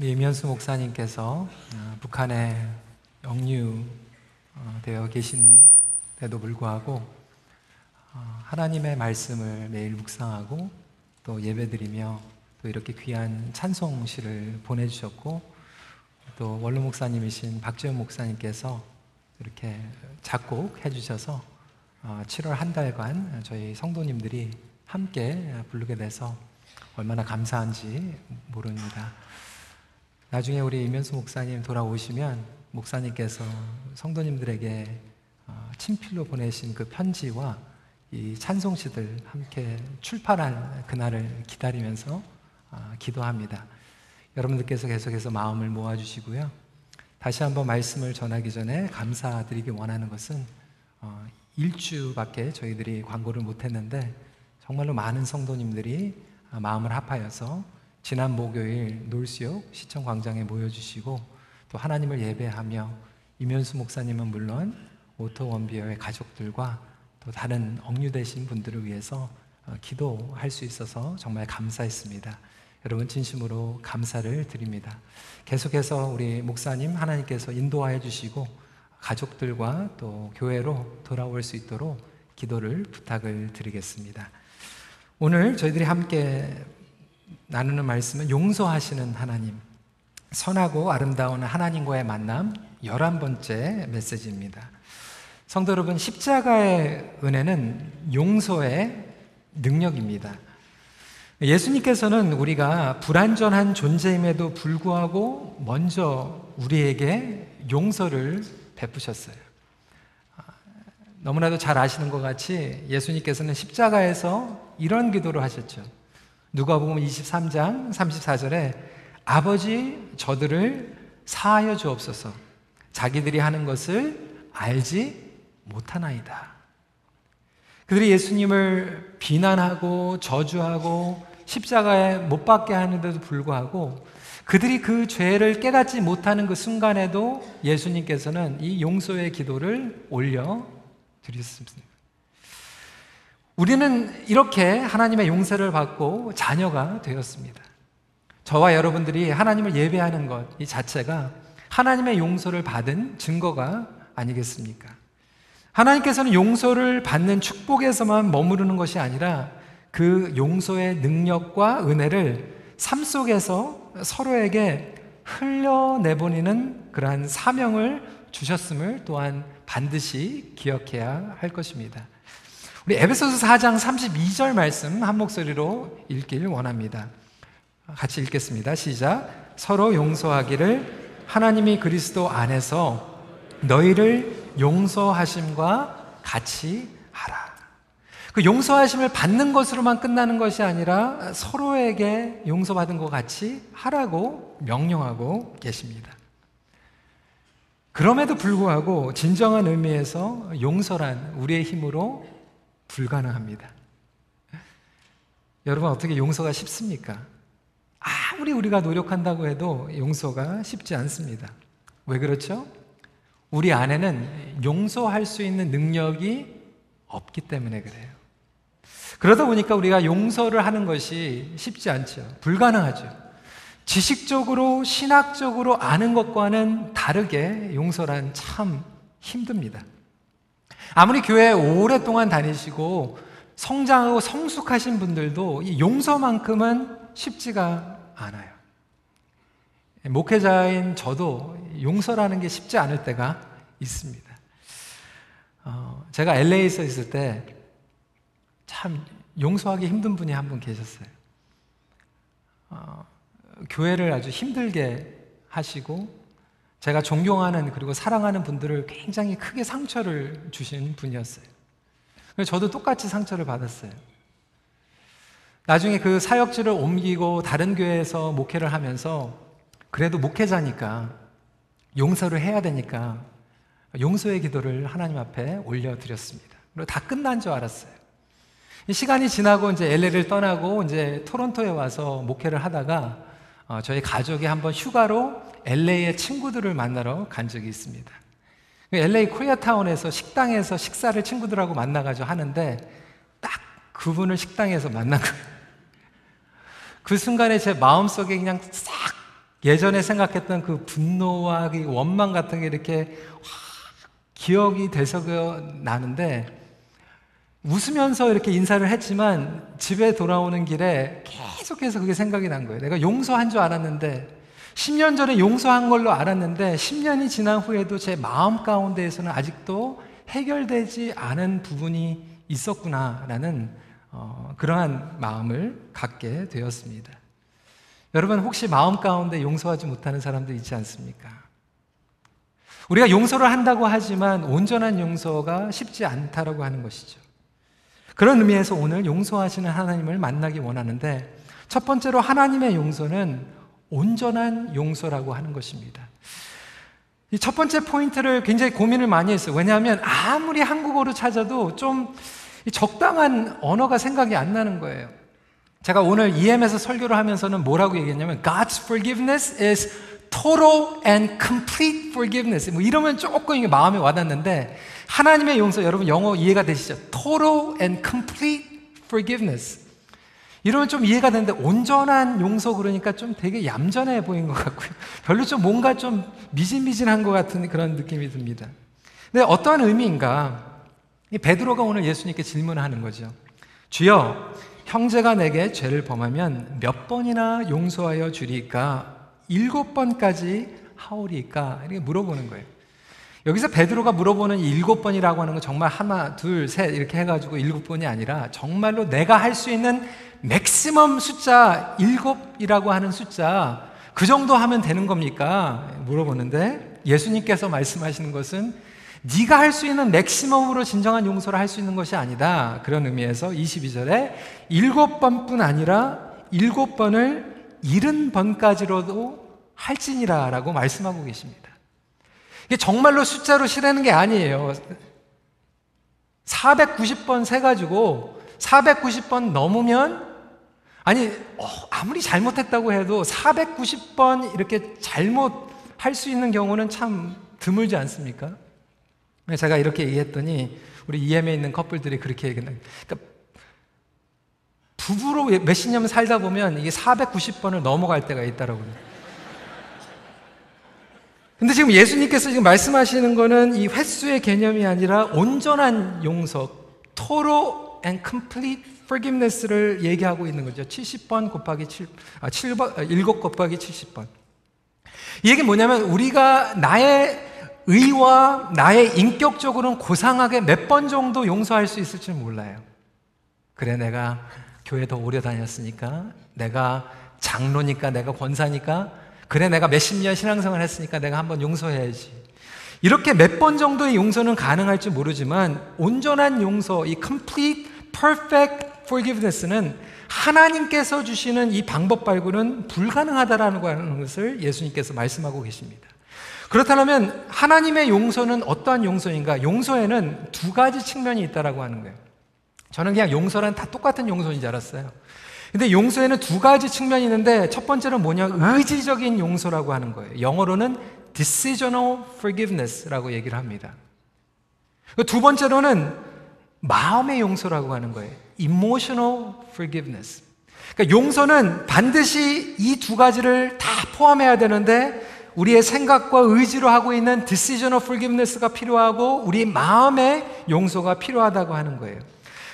이면수 목사님께서 북한에 영유되어 계신데도 불구하고 하나님의 말씀을 매일 묵상하고 또 예배드리며 또 이렇게 귀한 찬송시를 보내주셨고, 또 원로 목사님이신 박재훈 목사님께서 이렇게 작곡해 주셔서 7월 한 달간 저희 성도님들이 함께 부르게 돼서 얼마나 감사한지 모릅니다. 나중에 우리 이면수 목사님 돌아오시면 목사님께서 성도님들에게 친필로 보내신 그 편지와 이 찬송시들 함께 출판할 그날을 기다리면서 기도합니다. 여러분들께서 계속해서 마음을 모아주시고요. 다시 한번 말씀을 전하기 전에 감사드리기 원하는 것은 일주밖에 저희들이 광고를 못했는데 정말로 많은 성도님들이 마음을 합하여서 지난 목요일 놀수역 시청광장에 모여주시고 또 하나님을 예배하며 이면수 목사님은 물론 오토 원비어의 가족들과 또 다른 억류되신 분들을 위해서 기도할 수 있어서 정말 감사했습니다. 여러분 진심으로 감사를 드립니다. 계속해서 우리 목사님 하나님께서 인도하여 주시고 가족들과 또 교회로 돌아올 수 있도록 기도를 부탁을 드리겠습니다. 오늘 저희들이 함께 나누는 말씀은 용서하시는 하나님, 선하고 아름다운 하나님과의 만남 11번째 메시지입니다. 성도 여러분, 십자가의 은혜는 용서의 능력입니다. 예수님께서는 우리가 불완전한 존재임에도 불구하고 먼저 우리에게 용서를 베푸셨어요. 너무나도 잘 아시는 것 같이 예수님께서는 십자가에서 이런 기도를 하셨죠. 누가복음 23장 34절에 아버지 저들을 사하여 주옵소서, 자기들이 하는 것을 알지 못하나이다. 그들이 예수님을 비난하고 저주하고 십자가에 못 박게 하는데도 불구하고 그들이 그 죄를 깨닫지 못하는 그 순간에도 예수님께서는 이 용서의 기도를 올려드렸습니다. 우리는 이렇게 하나님의 용서를 받고 자녀가 되었습니다. 저와 여러분들이 하나님을 예배하는 것 이 자체가 하나님의 용서를 받은 증거가 아니겠습니까? 하나님께서는 용서를 받는 축복에서만 머무르는 것이 아니라 그 용서의 능력과 은혜를 삶 속에서 서로에게 흘려내보내는 그러한 사명을 주셨음을 또한 반드시 기억해야 할 것입니다. 우리 에베소서 4장 32절 말씀 한 목소리로 읽길 원합니다. 같이 읽겠습니다. 시작. 서로 용서하기를 하나님이 그리스도 안에서 너희를 용서하심과 같이 하라. 그 용서하심을 받는 것으로만 끝나는 것이 아니라 서로에게 용서받은 것 같이 하라고 명령하고 계십니다. 그럼에도 불구하고 진정한 의미에서 용서란 우리의 힘으로 불가능합니다. 여러분, 어떻게 용서가 쉽습니까? 아무리 우리가 노력한다고 해도 용서가 쉽지 않습니다. 왜 그렇죠? 우리 안에는 용서할 수 있는 능력이 없기 때문에 그래요. 그러다 보니까 우리가 용서를 하는 것이 쉽지 않죠. 불가능하죠. 지식적으로, 신학적으로 아는 것과는 다르게 용서란 참 힘듭니다. 아무리 교회에 오랫동안 다니시고 성장하고 성숙하신 분들도 이 용서만큼은 쉽지가 않아요. 목회자인 저도 용서라는 게 쉽지 않을 때가 있습니다. 제가 LA에서 있을 때 참 용서하기 힘든 분이 한 분 계셨어요. 교회를 아주 힘들게 하시고 제가 존경하는 그리고 사랑하는 분들을 굉장히 크게 상처를 주신 분이었어요. 그래서 저도 똑같이 상처를 받았어요. 나중에 그 사역지를 옮기고 다른 교회에서 목회를 하면서 그래도 목회자니까 용서를 해야 되니까 용서의 기도를 하나님 앞에 올려드렸습니다. 그리고 다 끝난 줄 알았어요. 시간이 지나고 이제 LA를 떠나고 이제 토론토에 와서 목회를 하다가 저희 가족이 한번 휴가로 LA의 친구들을 만나러 간 적이 있습니다. LA 코리아타운에서 식당에서 식사를 친구들하고 만나가지고 하는데 딱 그분을 식당에서 만난 거예요. 그 순간에 제 마음속에 그냥 싹 예전에 생각했던 그 분노와 그 원망 같은 게 이렇게 기억이 돼서 나는데, 웃으면서 이렇게 인사를 했지만 집에 돌아오는 길에 계속해서 그게 생각이 난 거예요. 내가 용서한 줄 알았는데, 10년 전에 용서한 걸로 알았는데 10년이 지난 후에도 제 마음 가운데에서는 아직도 해결되지 않은 부분이 있었구나라는 그러한 마음을 갖게 되었습니다. 여러분, 혹시 마음 가운데 용서하지 못하는 사람들 있지 않습니까? 우리가 용서를 한다고 하지만 온전한 용서가 쉽지 않다라고 하는 것이죠. 그런 의미에서 오늘 용서하시는 하나님을 만나기 원하는데, 첫 번째로 하나님의 용서는 온전한 용서라고 하는 것입니다. 이 첫 번째 포인트를 굉장히 고민을 많이 했어요. 왜냐하면 아무리 한국어로 찾아도 좀 적당한 언어가 생각이 안 나는 거예요. 제가 오늘 EM에서 설교를 하면서는 뭐라고 얘기했냐면 God's forgiveness is total and complete forgiveness. 뭐 이러면 조금 이게 마음에 와닿는데, 하나님의 용서, 여러분 영어 이해가 되시죠? Total and complete forgiveness. 이러면 좀 이해가 되는데, 온전한 용서 그러니까 좀 되게 얌전해 보인 것 같고요. 별로 좀 뭔가 좀 미진미진한 것 같은 그런 느낌이 듭니다. 근데 어떠한 의미인가? 이 베드로가 오늘 예수님께 질문을 하는 거죠. 주여, 형제가 내게 죄를 범하면 몇 번이나 용서하여 주리까? 7번까지 하오리까? 이렇게 물어보는 거예요. 여기서 베드로가 물어보는 이 7번이라고 하는 건 정말 하나, 둘, 셋 이렇게 해가지고 7번이 아니라 정말로 내가 할 수 있는 맥시멈 숫자 7이라고 하는 숫자, 그 정도 하면 되는 겁니까? 물어보는데 예수님께서 말씀하시는 것은 네가 할 수 있는 맥시멈으로 진정한 용서를 할 수 있는 것이 아니다. 그런 의미에서 22절에 7번뿐 아니라 7번을 70번까지로도 할지니라 라고 말씀하고 계십니다. 이게 정말로 숫자로 실하는 게 아니에요. 490번 세가지고 490번 넘으면, 아무리 잘못했다고 해도 490번 이렇게 잘못할 수 있는 경우는 참 드물지 않습니까? 제가 이렇게 얘기했더니 우리 EM에 있는 커플들이 그렇게 얘기했나요? 그러니까 부부로 몇십 년 살다 보면 이게 490번을 넘어갈 때가 있다라고요. 근데 지금 예수님께서 지금 말씀하시는 거는 이 횟수의 개념이 아니라 온전한 용서, total and complete forgiveness를 얘기하고 있는 거죠. 70번 곱하기 7번, 7 곱하기 70번. 이 얘기는 뭐냐면 우리가 나의 의와 나의 인격적으로는 고상하게 몇 번 정도 용서할 수 있을지 몰라요. 그래, 내가 교회 더 오래 다녔으니까, 내가 장로니까, 내가 권사니까, 그래, 내가 몇십 년 신앙생활 했으니까 내가 한번 용서해야지. 이렇게 몇 번 정도의 용서는 가능할지 모르지만 온전한 용서, 이 complete, perfect forgiveness는 하나님께서 주시는 이 방법 말고는 불가능하다라는 것을 예수님께서 말씀하고 계십니다. 그렇다면 하나님의 용서는 어떠한 용서인가? 용서에는 두 가지 측면이 있다라고 하는 거예요. 저는 그냥 용서란 다 똑같은 용서인 줄 알았어요. 근데 용서에는 두 가지 측면이 있는데, 첫 번째는 뭐냐? 의지적인 용서라고 하는 거예요. 영어로는 decisional forgiveness라고 얘기를 합니다. 두 번째로는 마음의 용서라고 하는 거예요. emotional forgiveness. 그러니까 용서는 반드시 이 두 가지를 다 포함해야 되는데, 우리의 생각과 의지로 하고 있는 decisional forgiveness가 필요하고 우리 마음의 용서가 필요하다고 하는 거예요.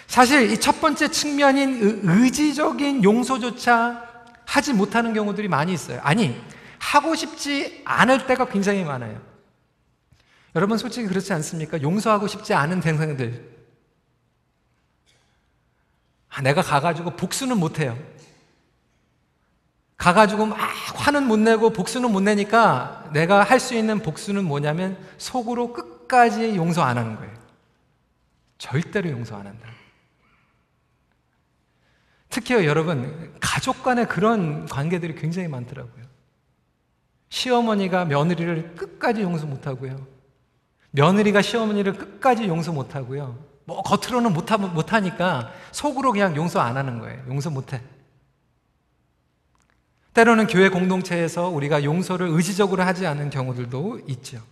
사실 이 첫 번째 측면인 의지적인 용서조차 하지 못하는 경우들이 많이 있어요. 하고 싶지 않을 때가 굉장히 많아요. 여러분 솔직히 그렇지 않습니까? 용서하고 싶지 않은 대상들, 내가 가가지고 복수는 못해요. 가가지고 막 화는 못 내고 복수는 못 내니까 내가 할 수 있는 복수는 뭐냐면 속으로 끝까지 용서 안 하는 거예요. 절대로 용서 안 한다. 특히요, 여러분, 가족 간에 그런 관계들이 굉장히 많더라고요. 시어머니가 며느리를 끝까지 용서 못하고요, 며느리가 시어머니를 끝까지 용서 못하고요, 뭐 겉으로는 못하니까 속으로 그냥 용서 안 하는 거예요. 용서 못해. 때로는 교회 공동체에서 우리가 용서를 의지적으로 하지 않은 경우들도 있죠.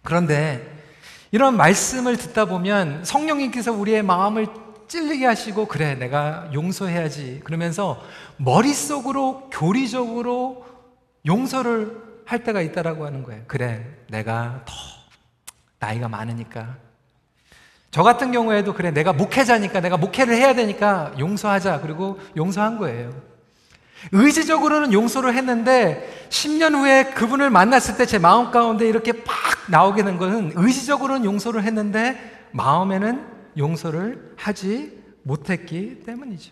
그런데 이런 말씀을 듣다 보면 성령님께서 우리의 마음을 찔리게 하시고, 그래, 내가 용서해야지 그러면서 머릿속으로 교리적으로 용서를 할 때가 있다라고 하는 거예요. 그래, 내가 더 나이가 많으니까, 저 같은 경우에도 그래, 내가 목회자니까, 내가 목회를 해야 되니까 용서하자. 그리고 용서한 거예요. 의지적으로는 용서를 했는데 10년 후에 그분을 만났을 때 제 마음 가운데 이렇게 팍 나오게 된 것은, 의지적으로는 용서를 했는데 마음에는 용서를 하지 못했기 때문이죠.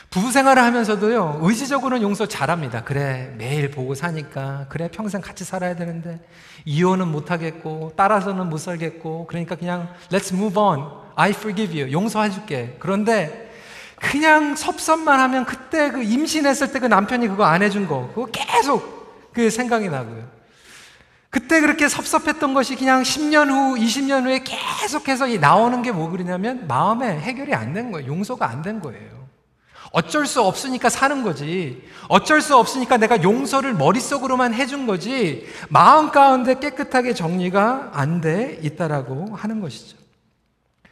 부부 생활을 하면서도요, 의지적으로는 용서 잘합니다. 그래, 매일 보고 사니까, 그래, 평생 같이 살아야 되는데 이혼은 못하겠고 따라서는 못 살겠고, 그러니까 그냥 Let's move on, I forgive you, 용서해줄게. 그런데 그냥 섭섭만 하면, 그때 그 임신했을 때 그 남편이 그거 안 해준 거, 그거 계속 그 생각이 나고요. 그때 그렇게 섭섭했던 것이 그냥 10년 후, 20년 후에 계속해서 나오는 게 뭐 그러냐면, 마음에 해결이 안 된 거예요. 용서가 안 된 거예요. 어쩔 수 없으니까 사는 거지, 어쩔 수 없으니까 내가 용서를 머릿속으로만 해준 거지, 마음 가운데 깨끗하게 정리가 안 돼 있다라고 하는 것이죠.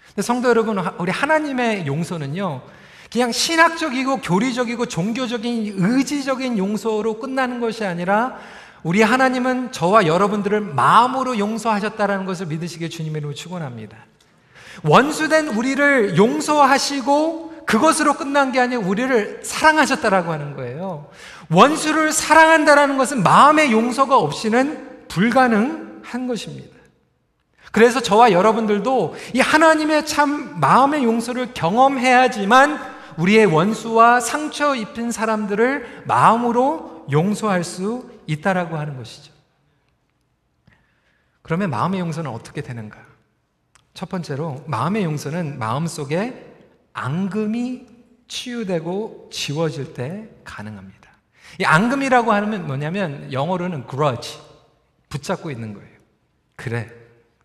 근데 성도 여러분, 우리 하나님의 용서는요, 그냥 신학적이고 교리적이고 종교적인 의지적인 용서로 끝나는 것이 아니라, 우리 하나님은 저와 여러분들을 마음으로 용서하셨다는 것을 믿으시길 주님의 이름으로 축원합니다. 원수된 우리를 용서하시고 그것으로 끝난 게 아니라 우리를 사랑하셨다라고 하는 거예요. 원수를 사랑한다라는 것은 마음의 용서가 없이는 불가능한 것입니다. 그래서 저와 여러분들도 이 하나님의 참 마음의 용서를 경험해야지만 우리의 원수와 상처 입힌 사람들을 마음으로 용서할 수 있다라고 하는 것이죠. 그러면 마음의 용서는 어떻게 되는가? 첫 번째로, 마음의 용서는 마음속에 앙금이 치유되고 지워질 때 가능합니다. 이 앙금이라고 하면 뭐냐면, 영어로는 grudge, 붙잡고 있는 거예요. 그래,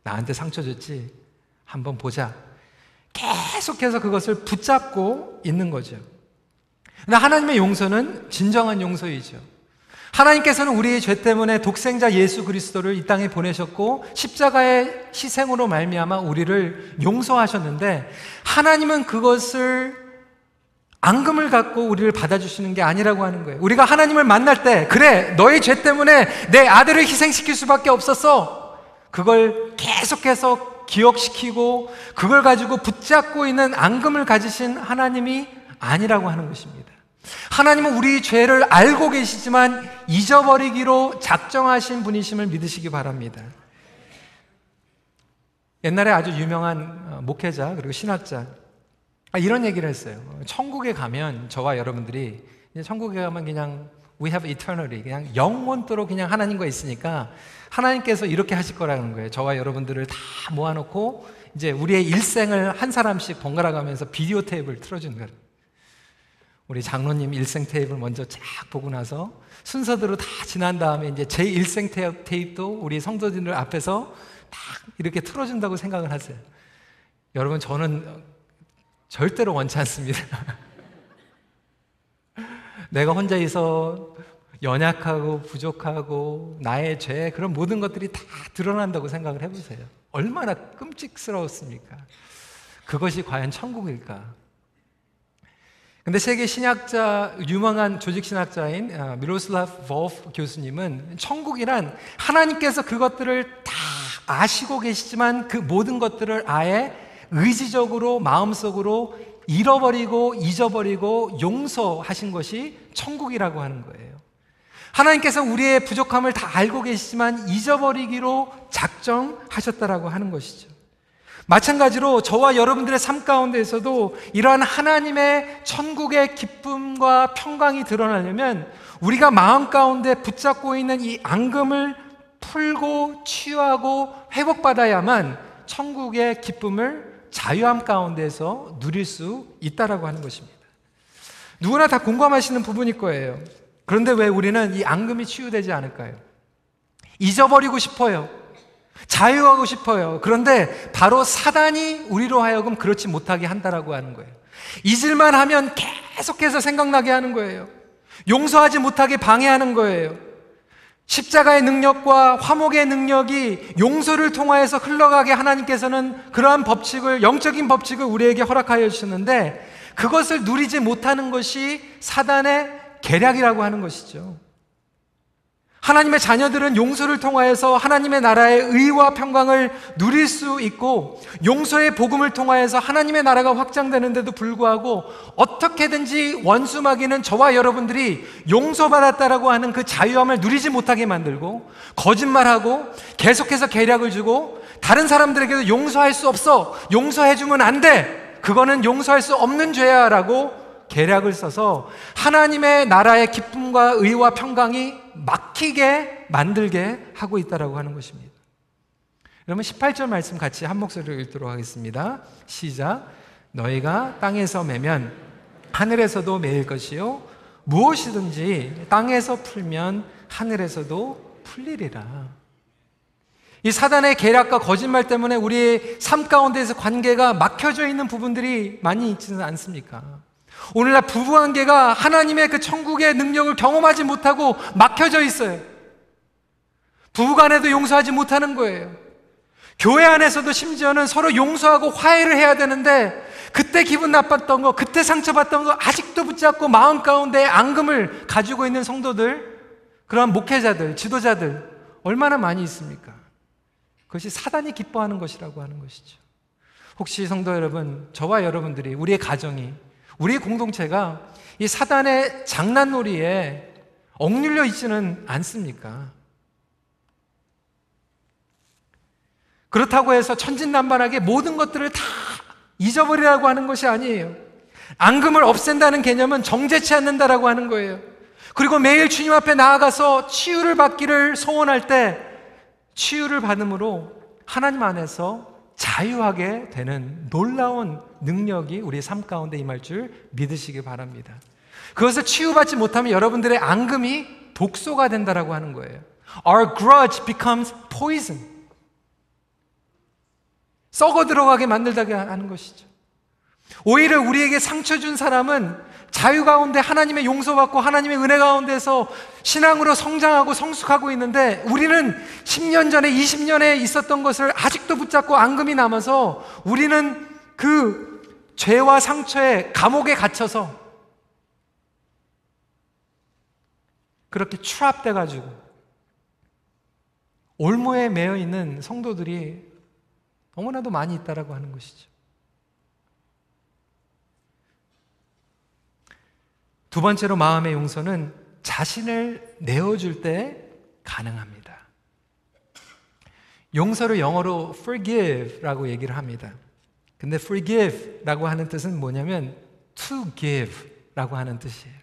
나한테 상처 줬지? 한번 보자. 계속해서 그것을 붙잡고 있는 거죠. 근데 하나님의 용서는 진정한 용서이죠. 하나님께서는 우리의 죄 때문에 독생자 예수 그리스도를 이 땅에 보내셨고 십자가의 희생으로 말미암아 우리를 용서하셨는데, 하나님은 그것을 앙금을 갖고 우리를 받아주시는 게 아니라고 하는 거예요. 우리가 하나님을 만날 때, 그래, 너의 죄 때문에 내 아들을 희생시킬 수밖에 없었어, 그걸 계속해서 기억시키고 그걸 가지고 붙잡고 있는 앙금을 가지신 하나님이 아니라고 하는 것입니다. 하나님은 우리 죄를 알고 계시지만 잊어버리기로 작정하신 분이심을 믿으시기 바랍니다. 옛날에 아주 유명한 목회자 그리고 신학자 이런 얘기를 했어요. 천국에 가면, 저와 여러분들이 천국에 가면 그냥 We have eternity, 그냥 영원토록 그냥 하나님과 있으니까 하나님께서 이렇게 하실 거라는 거예요. 저와 여러분들을 다 모아놓고 이제 우리의 일생을 한 사람씩 번갈아 가면서 비디오 테이프를 틀어주는 거예요. 우리 장로님 일생 테이프를 먼저 쫙 보고 나서 순서대로 다 지난 다음에 이제 제 일생 테이프도 우리 성도진들 앞에서 딱 이렇게 틀어준다고 생각을 하세요. 여러분, 저는 절대로 원치 않습니다. 내가 혼자 있어 연약하고 부족하고 나의 죄, 그런 모든 것들이 다 드러난다고 생각을 해보세요. 얼마나 끔찍스러웠습니까? 그것이 과연 천국일까? 근데 세계 신학자, 유명한 조직 신학자인 미로슬라프 볼프 교수님은 천국이란 하나님께서 그것들을 다 아시고 계시지만 그 모든 것들을 아예 의지적으로 마음속으로 잃어버리고 잊어버리고 용서하신 것이 천국이라고 하는 거예요. 하나님께서 우리의 부족함을 다 알고 계시지만 잊어버리기로 작정하셨다라고 하는 것이죠. 마찬가지로 저와 여러분들의 삶 가운데에서도 이러한 하나님의 천국의 기쁨과 평강이 드러나려면 우리가 마음 가운데 붙잡고 있는 이 앙금을 풀고 치유하고 회복받아야만 천국의 기쁨을 자유함 가운데서 누릴 수 있다라고 하는 것입니다. 누구나 다 공감하시는 부분일 거예요. 그런데 왜 우리는 이 앙금이 치유되지 않을까요? 잊어버리고 싶어요. 자유하고 싶어요. 그런데 바로 사단이 우리로 하여금 그렇지 못하게 한다라고 하는 거예요. 잊을만 하면 계속해서 생각나게 하는 거예요. 용서하지 못하게 방해하는 거예요. 십자가의 능력과 화목의 능력이 용서를 통하여서 흘러가게 하나님께서는 그러한 법칙을, 영적인 법칙을 우리에게 허락하여 주셨는데 그것을 누리지 못하는 것이 사단의 계략이라고 하는 것이죠. 하나님의 자녀들은 용서를 통하여서 하나님의 나라의 의와 평강을 누릴 수 있고, 용서의 복음을 통하여서 하나님의 나라가 확장되는데도 불구하고 어떻게든지 원수 마귀는 저와 여러분들이 용서받았다라고 하는 그 자유함을 누리지 못하게 만들고, 거짓말하고 계속해서 계략을 주고, 다른 사람들에게도 용서할 수 없어, 용서해주면 안 돼, 그거는 용서할 수 없는 죄야 라고 계략을 써서 하나님의 나라의 기쁨과 의와 평강이 막히게 만들게 하고 있다라고 하는 것입니다. 여러분 18절 말씀 같이 한 목소리로 읽도록 하겠습니다. 시작. 너희가 땅에서 매면 하늘에서도 매일 것이요 무엇이든지 땅에서 풀면 하늘에서도 풀리리라. 이 사단의 계략과 거짓말 때문에 우리의 삶 가운데에서 관계가 막혀져 있는 부분들이 많이 있지는 않습니까? 오늘날 부부관계가 하나님의 그 천국의 능력을 경험하지 못하고 막혀져 있어요. 부부간에도 용서하지 못하는 거예요. 교회 안에서도 심지어는 서로 용서하고 화해를 해야 되는데, 그때 기분 나빴던 거, 그때 상처받던 거 아직도 붙잡고 마음 가운데 앙금을 가지고 있는 성도들, 그러한 목회자들, 지도자들 얼마나 많이 있습니까? 그것이 사단이 기뻐하는 것이라고 하는 것이죠. 혹시 성도 여러분, 저와 여러분들이, 우리의 가정이, 우리의 공동체가 이 사단의 장난놀이에 억눌려 있지는 않습니까? 그렇다고 해서 천진난만하게 모든 것들을 다 잊어버리라고 하는 것이 아니에요. 앙금을 없앤다는 개념은 정죄치 않는다라고 하는 거예요. 그리고 매일 주님 앞에 나아가서 치유를 받기를 소원할 때 치유를 받음으로 하나님 안에서 자유하게 되는 놀라운 능력이 우리의 삶 가운데 임할 줄 믿으시기 바랍니다. 그것을 치유받지 못하면 여러분들의 앙금이 독소가 된다라고 하는 거예요. Our grudge becomes poison. 썩어 들어가게 만들다게 하는 것이죠. 오히려 우리에게 상처 준 사람은 자유 가운데 하나님의 용서받고 하나님의 은혜 가운데서 신앙으로 성장하고 성숙하고 있는데, 우리는 10년 전에 20년에 있었던 것을 아직도 붙잡고 앙금이 남아서 우리는 그 죄와 상처의 감옥에 갇혀서 그렇게 트랩돼 가지고 올무에 매여 있는 성도들이 너무나도 많이 있다라고 하는 것이죠. 두 번째로 마음의 용서는 자신을 내어줄 때 가능합니다. 용서를 영어로 forgive라고 얘기를 합니다. 근데 forgive라고 하는 뜻은 뭐냐면 to give라고 하는 뜻이에요.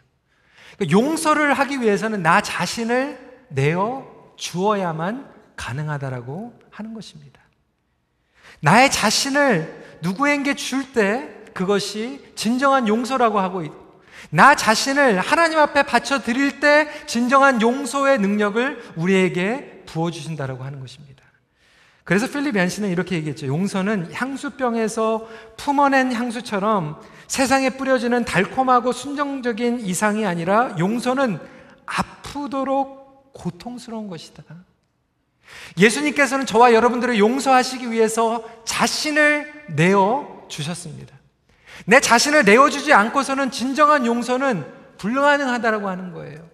그러니까 용서를 하기 위해서는 나 자신을 내어 주어야만 가능하다라고 하는 것입니다. 나의 자신을 누구에게 줄 때 그것이 진정한 용서라고 하고 있고, 나 자신을 하나님 앞에 바쳐 드릴 때 진정한 용서의 능력을 우리에게 부어주신다라고 하는 것입니다. 그래서 필립 얀시는 이렇게 얘기했죠. 용서는 향수병에서 품어낸 향수처럼 세상에 뿌려지는 달콤하고 순정적인 이상이 아니라, 용서는 아프도록 고통스러운 것이다. 예수님께서는 저와 여러분들을 용서하시기 위해서 자신을 내어 주셨습니다. 내 자신을 내어주지 않고서는 진정한 용서는 불가능하다고 하는 거예요.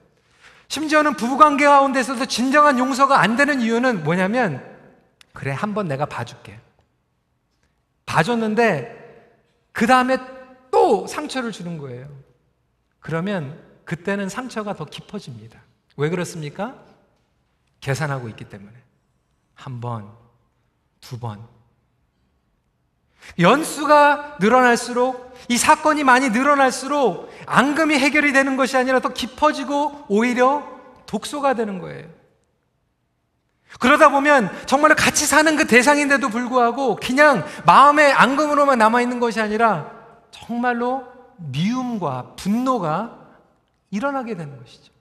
심지어는 부부관계 가운데서도 진정한 용서가 안 되는 이유는 뭐냐면, 그래, 한번 내가 봐줄게. 봐줬는데 그 다음에 또 상처를 주는 거예요. 그러면 그때는 상처가 더 깊어집니다. 왜 그렇습니까? 계산하고 있기 때문에. 한 번, 두 번. 연수가 늘어날수록, 이 사건이 많이 늘어날수록 앙금이 해결이 되는 것이 아니라 더 깊어지고 오히려 독소가 되는 거예요. 그러다 보면 정말로 같이 사는 그 대상인데도 불구하고 그냥 마음의 앙금으로만 남아있는 것이 아니라 정말로 미움과 분노가 일어나게 되는 것이죠.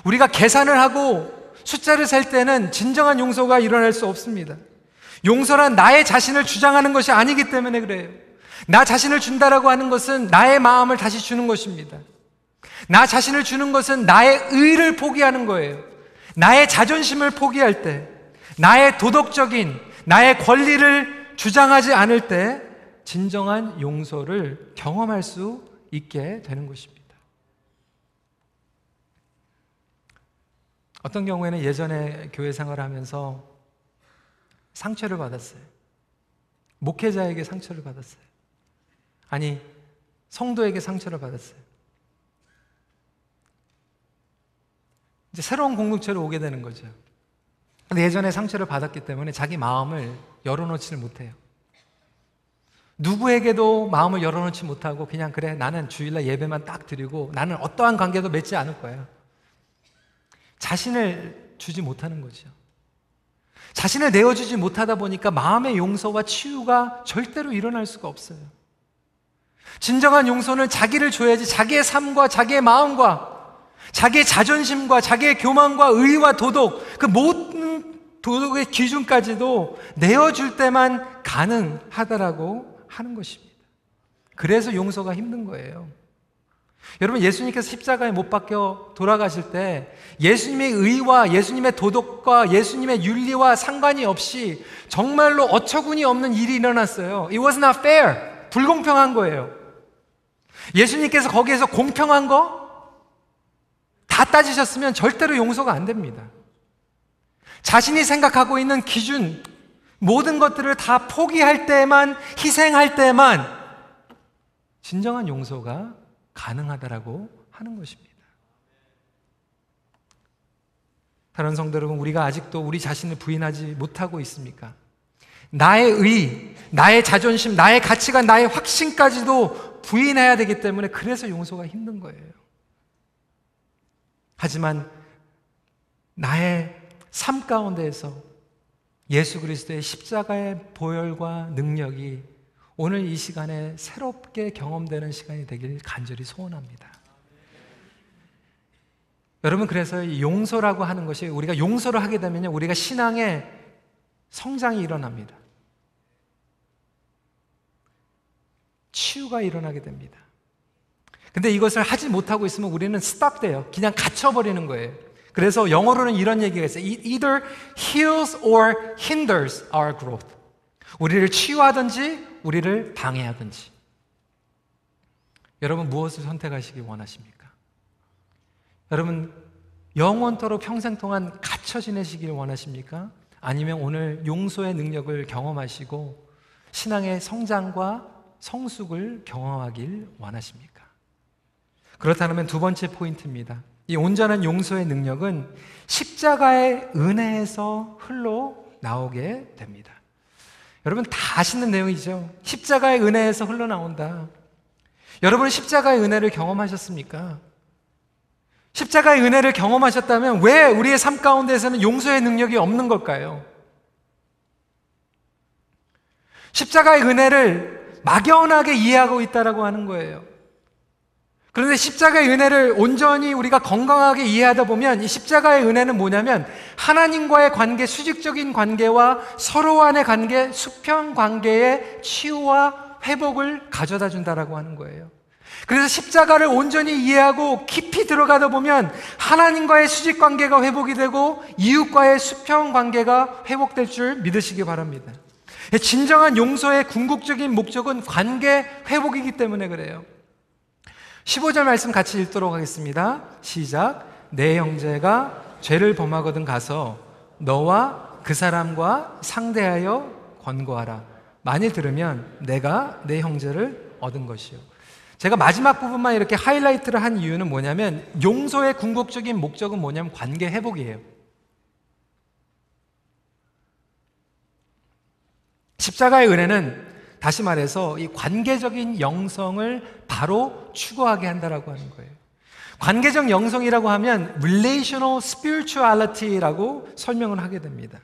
우리가 계산을 하고 숫자를 셀 때는 진정한 용서가 일어날 수 없습니다. 용서란 나의 자신을 주장하는 것이 아니기 때문에 그래요. 나 자신을 준다라고 하는 것은 나의 마음을 다시 주는 것입니다. 나 자신을 주는 것은 나의 의를 포기하는 거예요. 나의 자존심을 포기할 때, 나의 도덕적인, 나의 권리를 주장하지 않을 때 진정한 용서를 경험할 수 있게 되는 것입니다. 어떤 경우에는 예전에 교회 생활을 하면서 상처를 받았어요. 목회자에게 상처를 받았어요. 아니, 성도에게 상처를 받았어요. 이제 새로운 공동체로 오게 되는 거죠. 근데 예전에 상처를 받았기 때문에 자기 마음을 열어놓지를 못해요. 누구에게도 마음을 열어놓지 못하고 그냥 그래, 나는 주일날 예배만 딱 드리고 나는 어떠한 관계도 맺지 않을 거야. 자신을 주지 못하는 거죠. 자신을 내어주지 못하다 보니까 마음의 용서와 치유가 절대로 일어날 수가 없어요. 진정한 용서는 자기를 줘야지 자기의 삶과 자기의 마음과 자기의 자존심과 자기의 교만과 의와 도덕, 그 모든 도덕의 기준까지도 내어줄 때만 가능하다라고 하는 것입니다. 그래서 용서가 힘든 거예요. 여러분, 예수님께서 십자가에 못 박혀 돌아가실 때 예수님의 의와 예수님의 도덕과 예수님의 윤리와 상관이 없이 정말로 어처구니 없는 일이 일어났어요. It was not fair. 불공평한 거예요. 예수님께서 거기에서 공평한 거 다 따지셨으면 절대로 용서가 안 됩니다. 자신이 생각하고 있는 기준, 모든 것들을 다 포기할 때만, 희생할 때만 진정한 용서가 가능하다라고 하는 것입니다. 다른 성도 여러분, 우리가 아직도 우리 자신을 부인하지 못하고 있습니까? 나의 의, 나의 자존심, 나의 가치관, 나의 확신까지도 부인해야 되기 때문에 그래서 용서가 힘든 거예요. 하지만 나의 삶 가운데에서 예수 그리스도의 십자가의 보혈과 능력이 오늘 이 시간에 새롭게 경험되는 시간이 되길 간절히 소원합니다. 여러분, 그래서 이 용서라고 하는 것이, 우리가 용서를 하게 되면 우리가 신앙의 성장이 일어납니다. 치유가 일어나게 됩니다. 근데 이것을 하지 못하고 있으면 우리는 스탑돼요. 그냥 갇혀버리는 거예요. 그래서 영어로는 이런 얘기가 있어요. It either heals or hinders our growth. 우리를 치유하든지 우리를 방해하든지. 여러분, 무엇을 선택하시기 원하십니까? 여러분, 영원토록 평생 동안 갇혀 지내시길 원하십니까? 아니면 오늘 용서의 능력을 경험하시고 신앙의 성장과 성숙을 경험하길 원하십니까? 그렇다면 두 번째 포인트입니다. 이 온전한 용서의 능력은 십자가의 은혜에서 흘러나오게 됩니다. 여러분, 다 아시는 내용이죠. 십자가의 은혜에서 흘러나온다. 여러분, 십자가의 은혜를 경험하셨습니까? 십자가의 은혜를 경험하셨다면 왜 우리의 삶 가운데에서는 용서의 능력이 없는 걸까요? 십자가의 은혜를 막연하게 이해하고 있다라고 하는 거예요. 그런데 십자가의 은혜를 온전히 우리가 건강하게 이해하다 보면 이 십자가의 은혜는 뭐냐면 하나님과의 관계, 수직적인 관계와 서로 간의 관계, 수평 관계의 치유와 회복을 가져다 준다라고 하는 거예요. 그래서 십자가를 온전히 이해하고 깊이 들어가다 보면 하나님과의 수직 관계가 회복이 되고 이웃과의 수평 관계가 회복될 줄 믿으시기 바랍니다. 진정한 용서의 궁극적인 목적은 관계 회복이기 때문에 그래요. 15절 말씀 같이 읽도록 하겠습니다. 시작. 내 형제가 죄를 범하거든 가서 너와 그 사람과 상대하여 권고하라. 만일 들으면 내가 내 형제를 얻은 것이요. 제가 마지막 부분만 이렇게 하이라이트를 한 이유는 뭐냐면 용서의 궁극적인 목적은 뭐냐면 관계 회복이에요. 십자가의 은혜는 다시 말해서 이 관계적인 영성을 바로 추구하게 한다라고 하는 거예요. 관계적 영성이라고 하면 relational spirituality라고 설명을 하게 됩니다.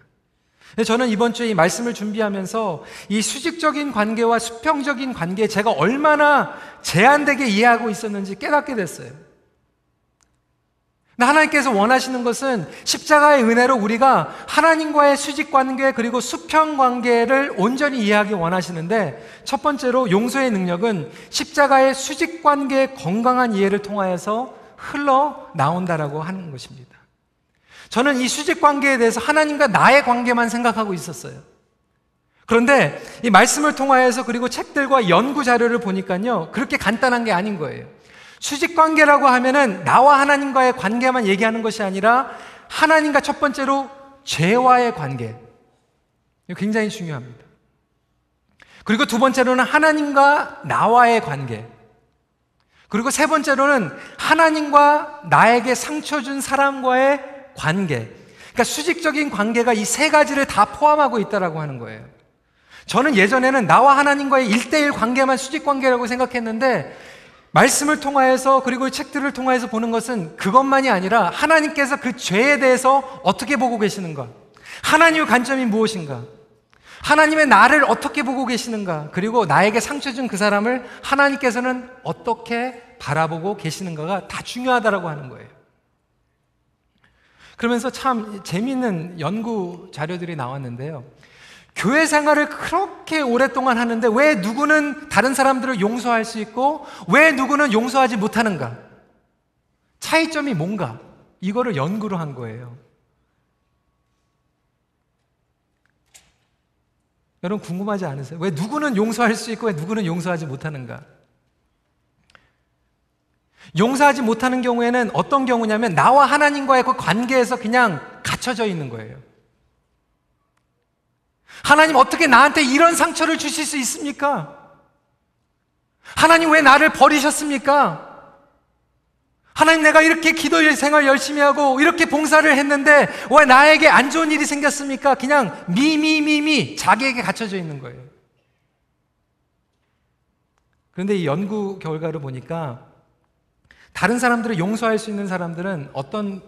저는 이번 주에 이 말씀을 준비하면서 이 수직적인 관계와 수평적인 관계에 제가 얼마나 제한되게 이해하고 있었는지 깨닫게 됐어요. 하나님께서 원하시는 것은 십자가의 은혜로 우리가 하나님과의 수직 관계 그리고 수평 관계를 온전히 이해하기 원하시는데 첫 번째로 용서의 능력은 십자가의 수직 관계의 건강한 이해를 통하여서 흘러나온다라고 하는 것입니다. 저는 이 수직 관계에 대해서 하나님과 나의 관계만 생각하고 있었어요. 그런데 이 말씀을 통하여서 그리고 책들과 연구 자료를 보니까요, 그렇게 간단한 게 아닌 거예요. 수직 관계라고 하면은 나와 하나님과의 관계만 얘기하는 것이 아니라 하나님과 첫 번째로 죄와의 관계. 이거 굉장히 중요합니다. 그리고 두 번째로는 하나님과 나와의 관계. 그리고 세 번째로는 하나님과 나에게 상처 준 사람과의 관계. 그러니까 수직적인 관계가 이 세 가지를 다 포함하고 있다라고 하는 거예요. 저는 예전에는 나와 하나님과의 1:1 관계만 수직 관계라고 생각했는데 말씀을 통하여서 그리고 책들을 통하여서 보는 것은 그것만이 아니라 하나님께서 그 죄에 대해서 어떻게 보고 계시는가? 하나님의 관점이 무엇인가? 하나님의 나를 어떻게 보고 계시는가? 그리고 나에게 상처 준 그 사람을 하나님께서는 어떻게 바라보고 계시는가가 다 중요하다라고 하는 거예요. 그러면서 참 재미있는 연구 자료들이 나왔는데요. 교회 생활을 그렇게 오랫동안 하는데 왜 누구는 다른 사람들을 용서할 수 있고 왜 누구는 용서하지 못하는가? 차이점이 뭔가? 이거를 연구를 한 거예요. 여러분 궁금하지 않으세요? 왜 누구는 용서할 수 있고 왜 누구는 용서하지 못하는가? 용서하지 못하는 경우에는 어떤 경우냐면 나와 하나님과의 그 관계에서 그냥 갇혀져 있는 거예요. 하나님 어떻게 나한테 이런 상처를 주실 수 있습니까? 하나님 왜 나를 버리셨습니까? 하나님 내가 이렇게 기도 생활 열심히 하고 이렇게 봉사를 했는데 왜 나에게 안 좋은 일이 생겼습니까? 그냥 자기에게 갇혀져 있는 거예요. 그런데 이 연구 결과를 보니까 다른 사람들을 용서할 수 있는 사람들은 어떤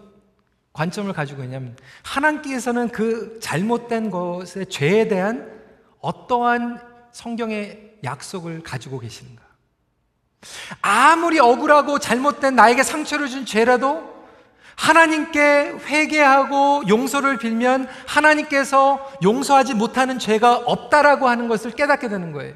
관점을 가지고 있냐면 하나님께서는 그 잘못된 것의 죄에 대한 어떠한 성경의 약속을 가지고 계시는가? 아무리 억울하고 잘못된 나에게 상처를 준 죄라도 하나님께 회개하고 용서를 빌면 하나님께서 용서하지 못하는 죄가 없다라고 하는 것을 깨닫게 되는 거예요.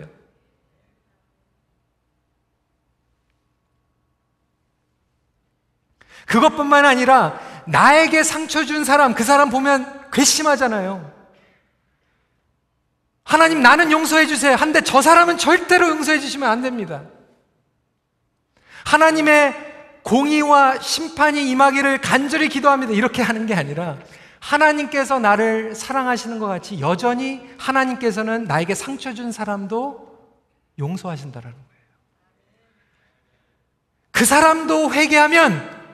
그것뿐만 아니라 나에게 상처 준 사람, 그 사람 보면 괘씸하잖아요. 하나님 나는 용서해 주세요. 한데 저 사람은 절대로 용서해 주시면 안 됩니다. 하나님의 공의와 심판이 임하기를 간절히 기도합니다. 이렇게 하는 게 아니라 하나님께서 나를 사랑하시는 것 같이 여전히 하나님께서는 나에게 상처 준 사람도 용서하신다라는 거예요. 그 사람도 회개하면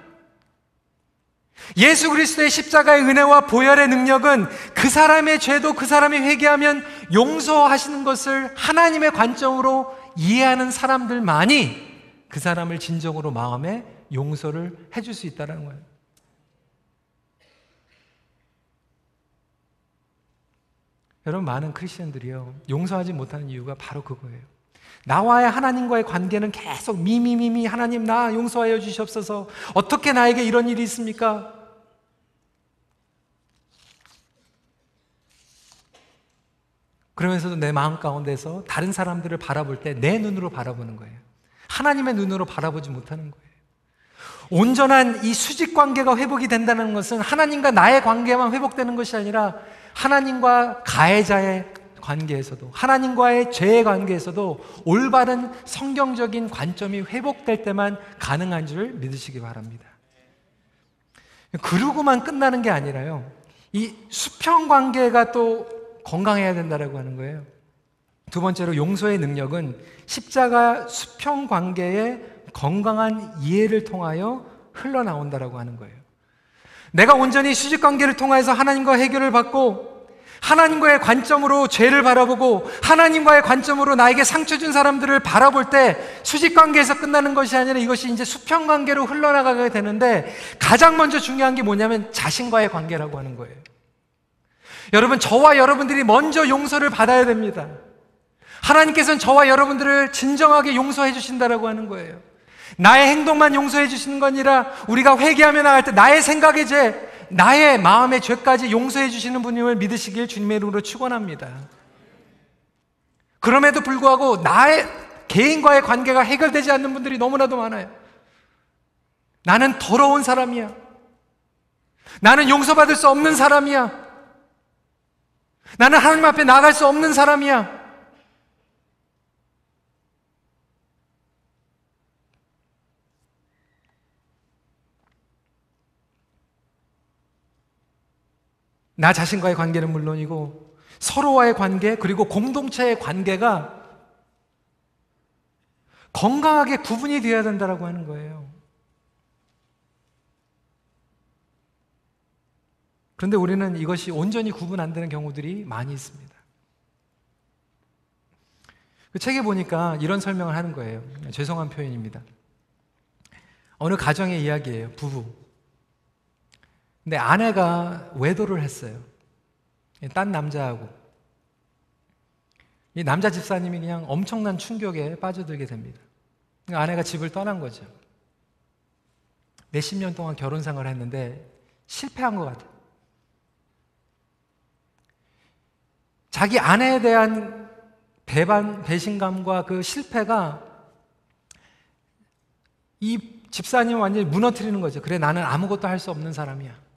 예수 그리스도의 십자가의 은혜와 보혈의 능력은 그 사람의 죄도 그 사람이 회개하면 용서하시는 것을 하나님의 관점으로 이해하는 사람들만이 그 사람을 진정으로 마음에 용서를 해줄 수 있다는 거예요. 여러분 많은 크리스천들이요 용서하지 못하는 이유가 바로 그거예요. 나와의 하나님과의 관계는 계속 하나님 나 용서하여 주시옵소서. 어떻게 나에게 이런 일이 있습니까? 그러면서도 내 마음 가운데서 다른 사람들을 바라볼 때 내 눈으로 바라보는 거예요. 하나님의 눈으로 바라보지 못하는 거예요. 온전한 이 수직 관계가 회복이 된다는 것은 하나님과 나의 관계만 회복되는 것이 아니라 하나님과 가해자의 관계에서도 하나님과의 죄의 관계에서도 올바른 성경적인 관점이 회복될 때만 가능한 줄 믿으시기 바랍니다. 그러고만 끝나는 게 아니라요. 이 수평 관계가 또 건강해야 된다고 하는 거예요. 두 번째로 용서의 능력은 십자가 수평 관계의 건강한 이해를 통하여 흘러나온다고 하는 거예요. 내가 온전히 수직 관계를 통해서 하나님과 해결을 받고 하나님과의 관점으로 죄를 바라보고 하나님과의 관점으로 나에게 상처 준 사람들을 바라볼 때 수직 관계에서 끝나는 것이 아니라 이것이 이제 수평 관계로 흘러나가게 되는데 가장 먼저 중요한 게 뭐냐면 자신과의 관계라고 하는 거예요. 여러분 저와 여러분들이 먼저 용서를 받아야 됩니다. 하나님께서는 저와 여러분들을 진정하게 용서해 주신다라고 하는 거예요. 나의 행동만 용서해 주시는 건 아니라 우리가 회개하며 나갈 때 나의 생각의 죄, 나의 마음의 죄까지 용서해 주시는 분임을 믿으시길 주님의 이름으로 축원합니다. 그럼에도 불구하고 나의 개인과의 관계가 해결되지 않는 분들이 너무나도 많아요. 나는 더러운 사람이야. 나는 용서받을 수 없는 사람이야. 나는 하나님 앞에 나갈 수 없는 사람이야. 나 자신과의 관계는 물론이고 서로와의 관계 그리고 공동체의 관계가 건강하게 구분이 되어야 된다고 하는 거예요. 그런데 우리는 이것이 온전히 구분 안 되는 경우들이 많이 있습니다. 그 책에 보니까 이런 설명을 하는 거예요. 죄송한 표현입니다. 어느 가정의 이야기예요. 부부. 근데 아내가 외도를 했어요. 딴 남자하고. 이 남자 집사님이 그냥 엄청난 충격에 빠져들게 됩니다. 아내가 집을 떠난 거죠. 몇십 년 동안 결혼 생활을 했는데 실패한 것 같아요. 자기 아내에 대한 배신감과 그 실패가 이 집사님을 완전히 무너뜨리는 거죠. 그래, 나는 아무것도 할 수 없는 사람이야.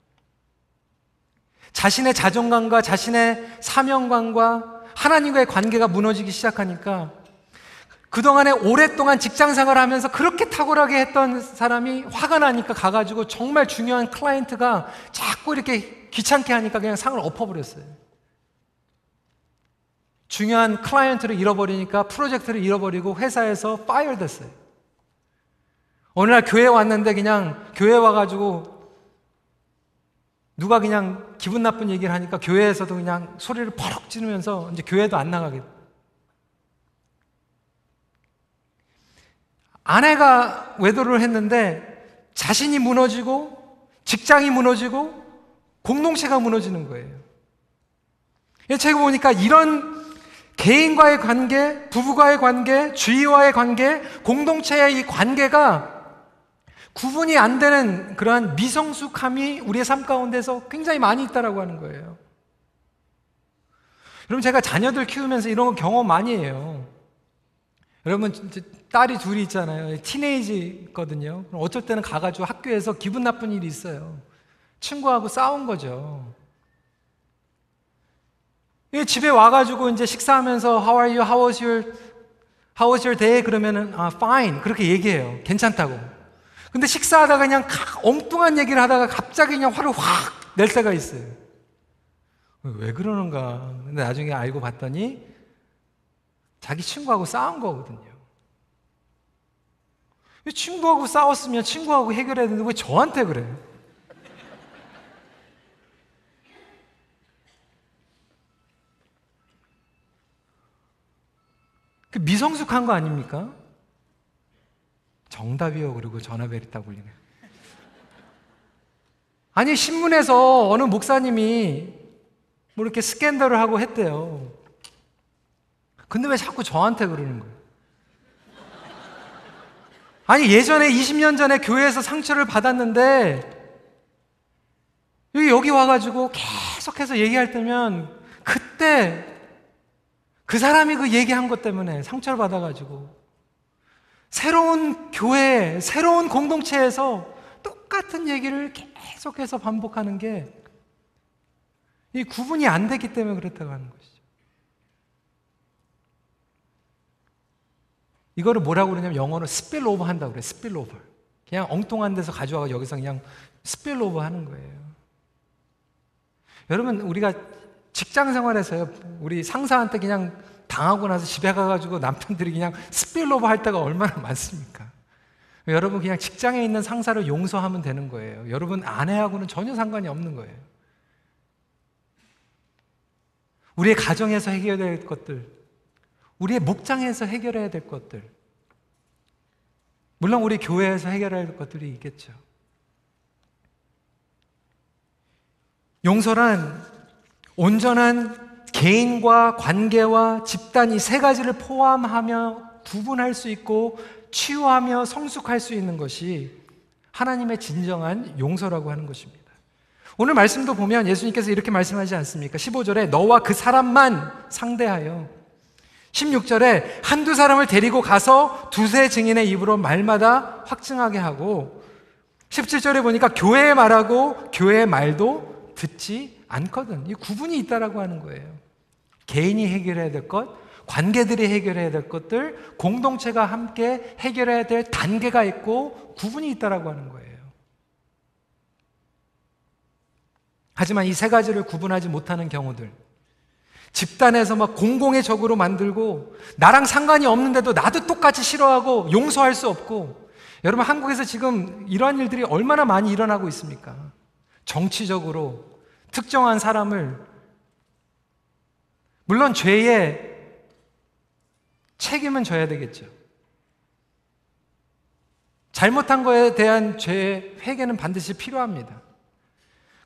자신의 자존감과 자신의 사명감과 하나님과의 관계가 무너지기 시작하니까 그동안에 오랫동안 직장 생활을 하면서 그렇게 탁월하게 했던 사람이 화가 나니까 가가지고 정말 중요한 클라이언트가 자꾸 이렇게 귀찮게 하니까 그냥 상을 엎어버렸어요. 중요한 클라이언트를 잃어버리니까 프로젝트를 잃어버리고 회사에서 파이어 됐어요. 어느 날 교회에 왔는데 그냥 교회에 와가지고 누가 그냥 기분 나쁜 얘기를 하니까 교회에서도 그냥 소리를 버럭 지르면서 이제 교회도 안 나가게 돼요. 아내가 외도를 했는데 자신이 무너지고 직장이 무너지고 공동체가 무너지는 거예요. 제가 보니까 이런 개인과의 관계, 부부와의 관계, 주위와의 관계, 공동체의 이 관계가 구분이 안 되는 그러한 미성숙함이 우리의 삶 가운데서 굉장히 많이 있다라고 하는 거예요. 여러분, 제가 자녀들 키우면서 이런 거 경험 많이 해요. 여러분, 딸이 둘이 있잖아요. 티네이지거든요. 어쩔 때는 가가지고 학교에서 기분 나쁜 일이 있어요. 친구하고 싸운 거죠. 집에 와가지고 이제 식사하면서 How are you? How was your day? 그러면은 fine 그렇게 얘기해요. 괜찮다고. 근데 식사하다가 그냥 엉뚱한 얘기를 하다가 갑자기 그냥 화를 확 낼 때가 있어요. 왜 그러는가? 근데 나중에 알고 봤더니 자기 친구하고 싸운 거거든요. 친구하고 싸웠으면 친구하고 해결해야 되는데 왜 저한테 그래요? 그 미성숙한 거 아닙니까? 정답이요. 그리고 전화벨이 딱 울리네. 아니, 신문에서 어느 목사님이 뭐 이렇게 스캔들을 하고 했대요. 근데 왜 자꾸 저한테 그러는 거예요? 아니, 예전에 20년 전에 교회에서 상처를 받았는데 여기 와가지고 계속해서 얘기할 때면 그때 그 사람이 그 얘기한 것 때문에 상처를 받아가지고 새로운 교회, 새로운 공동체에서 똑같은 얘기를 계속해서 반복하는 게 이 구분이 안 됐기 때문에 그렇다고 하는 것이죠. 이거를 뭐라고 그러냐면 영어로 스필오버 한다고 그래요. 스필오버. 그냥 엉뚱한 데서 가져와서 여기서 그냥 스필오버 하는 거예요. 여러분, 우리가 직장 생활에서요, 우리 상사한테 그냥 당하고 나서 집에 가가지고 남편들이 그냥 스필오버 할 때가 얼마나 많습니까? 여러분, 그냥 직장에 있는 상사를 용서하면 되는 거예요. 여러분, 아내하고는 전혀 상관이 없는 거예요. 우리의 가정에서 해결해야 될 것들, 우리의 목장에서 해결해야 될 것들, 물론 우리 교회에서 해결해야 될 것들이 있겠죠. 용서란 온전한 개인과 관계와 집단 이 세 가지를 포함하며 구분할 수 있고 치유하며 성숙할 수 있는 것이 하나님의 진정한 용서라고 하는 것입니다. 오늘 말씀도 보면 예수님께서 이렇게 말씀하지 않습니까? 15절에 너와 그 사람만 상대하여, 16절에 한두 사람을 데리고 가서 두세 증인의 입으로 말마다 확증하게 하고, 17절에 보니까 교회의 말하고 교회의 말도 듣지 않거든. 이 구분이 있다라고 하는 거예요. 개인이 해결해야 될 것, 관계들이 해결해야 될 것들, 공동체가 함께 해결해야 될 단계가 있고 구분이 있다라고 하는 거예요. 하지만 이 세 가지를 구분하지 못하는 경우들, 집단에서 막 공공의 적으로 만들고 나랑 상관이 없는데도 나도 똑같이 싫어하고 용서할 수 없고, 여러분 한국에서 지금 이러한 일들이 얼마나 많이 일어나고 있습니까? 정치적으로 특정한 사람을, 물론 죄의 책임은 져야 되겠죠. 잘못한 거에 대한 죄의 회개는 반드시 필요합니다.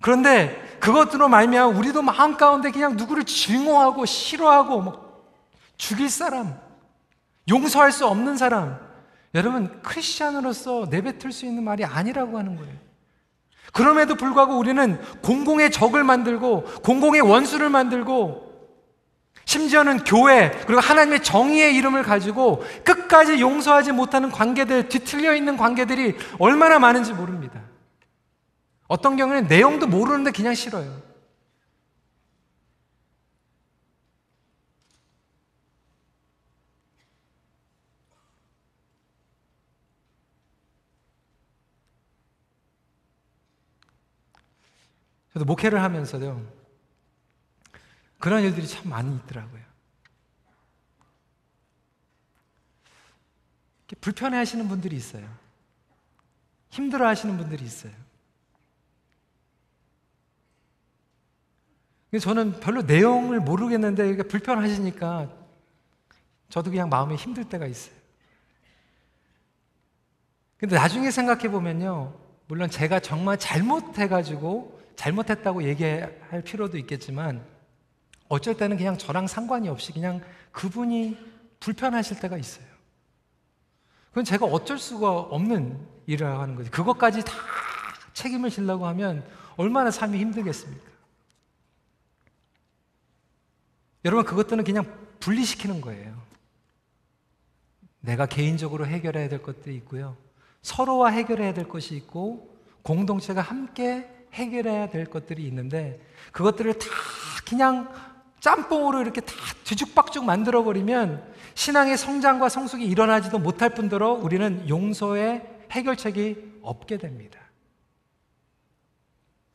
그런데 그것으로 말미암아 우리도 마음 가운데 그냥 누구를 증오하고 싫어하고 막 죽일 사람, 용서할 수 없는 사람, 여러분 크리스찬으로서 내뱉을 수 있는 말이 아니라고 하는 거예요. 그럼에도 불구하고 우리는 공공의 적을 만들고 공공의 원수를 만들고, 심지어는 교회 그리고 하나님의 정의의 이름을 가지고 끝까지 용서하지 못하는 관계들, 뒤틀려 있는 관계들이 얼마나 많은지 모릅니다. 어떤 경우에는 내용도 모르는데 그냥 싫어요. 저도 목회를 하면서요, 그런 일들이 참 많이 있더라고요. 불편해 하시는 분들이 있어요. 힘들어 하시는 분들이 있어요. 저는 별로 내용을 모르겠는데 불편하시니까 저도 그냥 마음이 힘들 때가 있어요. 근데 나중에 생각해 보면요, 물론 제가 정말 잘못해가지고 잘못했다고 얘기할 필요도 있겠지만, 어쩔 때는 그냥 저랑 상관이 없이 그냥 그분이 불편하실 때가 있어요. 그건 제가 어쩔 수가 없는 일이라고 하는 거지. 그것까지 다 책임을 지려고 하면 얼마나 삶이 힘들겠습니까? 여러분, 그것들은 그냥 분리시키는 거예요. 내가 개인적으로 해결해야 될 것들이 있고요, 서로와 해결해야 될 것이 있고, 공동체가 함께 해결해야 될 것들이 있는데, 그것들을 다 그냥 짬뽕으로 이렇게 다 뒤죽박죽 만들어버리면 신앙의 성장과 성숙이 일어나지도 못할 뿐더러 우리는 용서의 해결책이 없게 됩니다.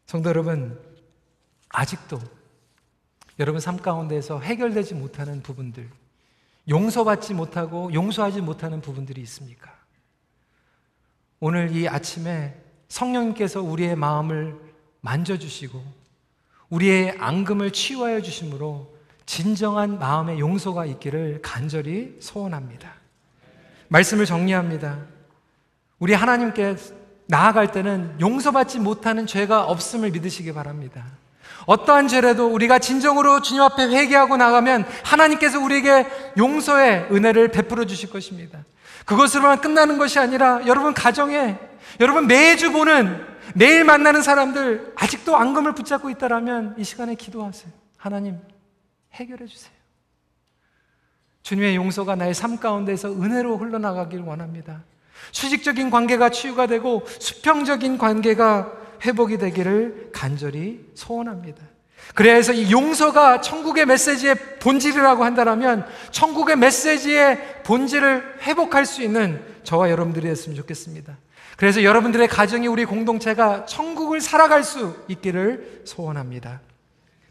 성도 여러분, 아직도 여러분 삶 가운데에서 해결되지 못하는 부분들, 용서받지 못하고 용서하지 못하는 부분들이 있습니까? 오늘 이 아침에 성령님께서 우리의 마음을 만져주시고 우리의 앙금을 치유하여 주심으로 진정한 마음의 용서가 있기를 간절히 소원합니다. 말씀을 정리합니다. 우리 하나님께 나아갈 때는 용서받지 못하는 죄가 없음을 믿으시기 바랍니다. 어떠한 죄라도 우리가 진정으로 주님 앞에 회개하고 나가면 하나님께서 우리에게 용서의 은혜를 베풀어 주실 것입니다. 그것으로만 끝나는 것이 아니라 여러분 가정에, 여러분 매주 보는, 매일 만나는 사람들 아직도 앙금을 붙잡고 있다라면 이 시간에 기도하세요. 하나님 해결해 주세요. 주님의 용서가 나의 삶 가운데서 은혜로 흘러나가길 원합니다. 수직적인 관계가 치유가 되고 수평적인 관계가 회복이 되기를 간절히 소원합니다. 그래서 이 용서가 천국의 메시지의 본질이라고 한다면 천국의 메시지의 본질을 회복할 수 있는 저와 여러분들이 됐으면 좋겠습니다. 그래서 여러분들의 가정이, 우리 공동체가 천국을 살아갈 수 있기를 소원합니다.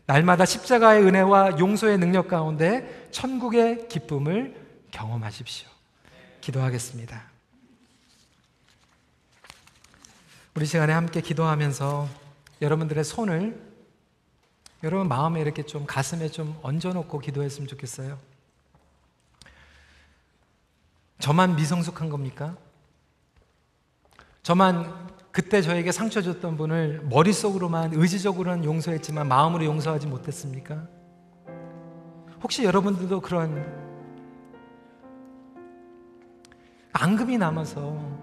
날마다 십자가의 은혜와 용서의 능력 가운데 천국의 기쁨을 경험하십시오. 기도하겠습니다. 우리 시간에 함께 기도하면서 여러분들의 손을 여러분 마음에 이렇게 좀 가슴에 좀 얹어놓고 기도했으면 좋겠어요. 저만 미성숙한 겁니까? 저만 그때 저에게 상처 줬던 분을 머릿속으로만, 의지적으로는 용서했지만 마음으로 용서하지 못했습니까? 혹시 여러분들도 그런 앙금이 남아서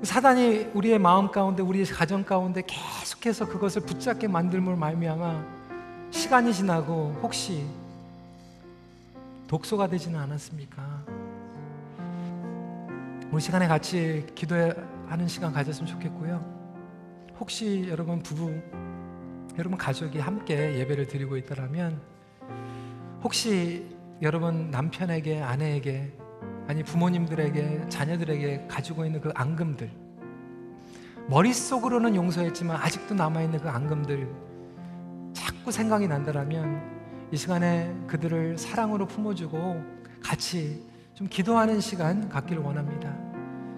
사단이 우리의 마음 가운데, 우리의 가정 가운데 계속해서 그것을 붙잡게 만들므로 말미암아 시간이 지나고 혹시 독소가 되지는 않았습니까? 우리 시간에 같이 기도하는 시간 가졌으면 좋겠고요. 혹시 여러분 부부, 여러분 가족이 함께 예배를 드리고 있다면 혹시 여러분 남편에게, 아내에게, 아니 부모님들에게, 자녀들에게 가지고 있는 그 앙금들, 머릿속으로는 용서했지만 아직도 남아있는 그 앙금들 자꾸 생각이 난다라면 이 시간에 그들을 사랑으로 품어주고 같이 좀 기도하는 시간 갖기를 원합니다.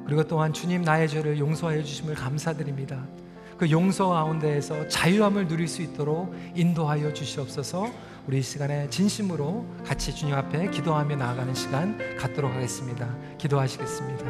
그리고 또한 주님 나의 죄를 용서해 주심을 감사드립니다. 그 용서 가운데에서 자유함을 누릴 수 있도록 인도하여 주시옵소서. 우리 이 시간에 진심으로 같이 주님 앞에 기도하며 나아가는 시간 갖도록 하겠습니다. 기도하시겠습니다.